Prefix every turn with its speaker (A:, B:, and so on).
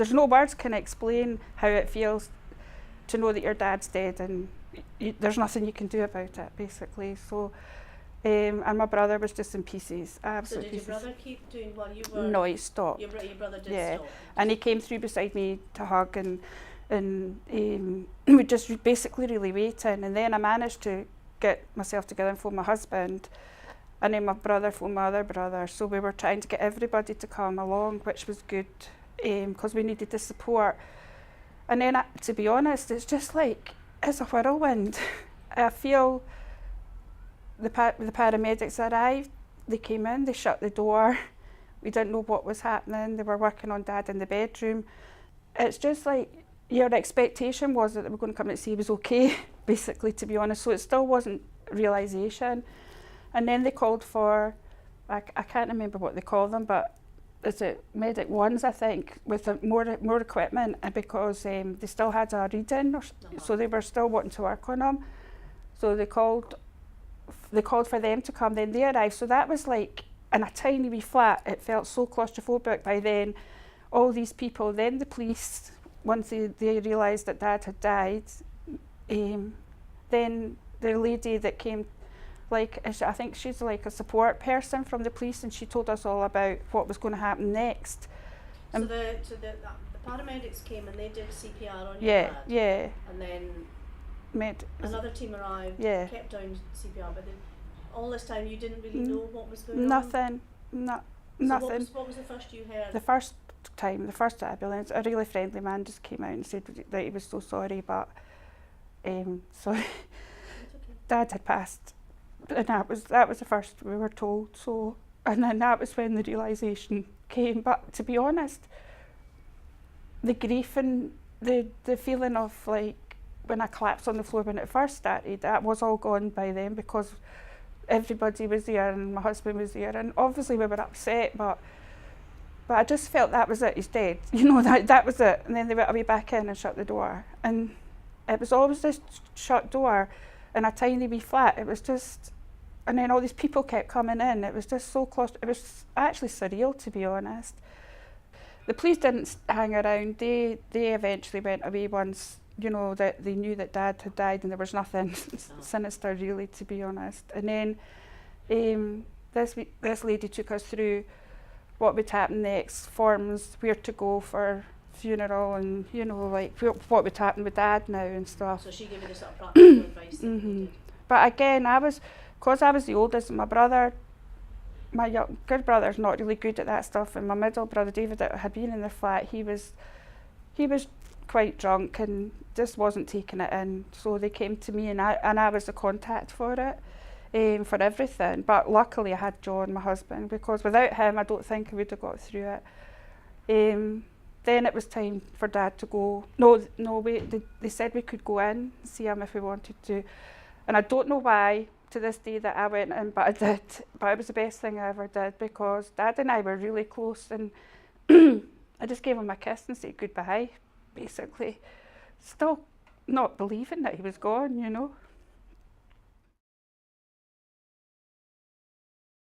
A: there's no words can explain how it feels to know that your dad's dead and there's nothing you can do about it, basically. So, and my brother was just in pieces, absolute pieces.
B: So did your brother keep doing while you were?
A: No, he stopped.
B: Your brother did stop.
A: And he came through beside me to hug, and we just basically really waiting. And then I managed to get myself together and phone my husband, and then my brother phoned my other brother. So we were trying to get everybody to come along, which was good, because we needed the support. And then, to be honest, it's just like, it's a whirlwind. I feel the paramedics arrived, they came in, they shut the door, we didn't know what was happening, they were working on Dad in the bedroom. It's just like, your expectation was that they were going to come and see he was okay, basically, to be honest, so it still wasn't realisation. And then they called for, I can't remember what they call them, but is it medic ones, I think, with more equipment, and because they still had a reading, so they were still wanting to work on them. So they called for them to come, then they arrived. So that was like in a tiny wee flat. It felt so claustrophobic by then. All these people, then the police, once they realised that Dad had died, then the lady that came, like, I think she's like a support person from the police, and she told us all about what was going to happen next.
B: So the paramedics came and they did CPR on your dad?
A: Yeah.
B: And then another team arrived, kept down CPR, but all this time you didn't really know what was going on?
A: Nothing.
B: What was the first you heard?
A: The first ambulance, a really friendly man just came out and said that he was so sorry, but sorry, okay. Dad had passed. And that was the first we were told. So, and then that was when the realisation came. But to be honest, the grief and the feeling of, like, when I collapsed on the floor when it first started, that was all gone by then, because everybody was there and my husband was there, and obviously we were upset, but I just felt that was it, he's dead, you know, that was it. And then they went away back in and shut the door, and it was always this shut door in a tiny wee flat. It was just, and then all these people kept coming in. It was just so close. It was actually surreal, to be honest. The police didn't hang around. They eventually went away once, you know, that they knew that Dad had died and there was nothing sinister, really, to be honest. And then this lady took us through what would happen next, forms, where to go for funeral, and, you know, like what would happen with Dad now and stuff.
B: So she gave you the sort of practical advice that you did.
A: But again, because I was the oldest, my brother, my younger brother's not really good at that stuff, and my middle brother David, that had been in the flat, he was quite drunk and just wasn't taking it in. So they came to me, and I was the contact for it, for everything. But luckily I had John, my husband, because without him I don't think I would have got through it. Then it was time for Dad to go. They said we could go in and see him if we wanted to. And I don't know why, to this day, that I went in, but I did. But it was the best thing I ever did, because Dad and I were really close, and I just gave him a kiss and said goodbye, basically. Still not believing that he was gone, you know.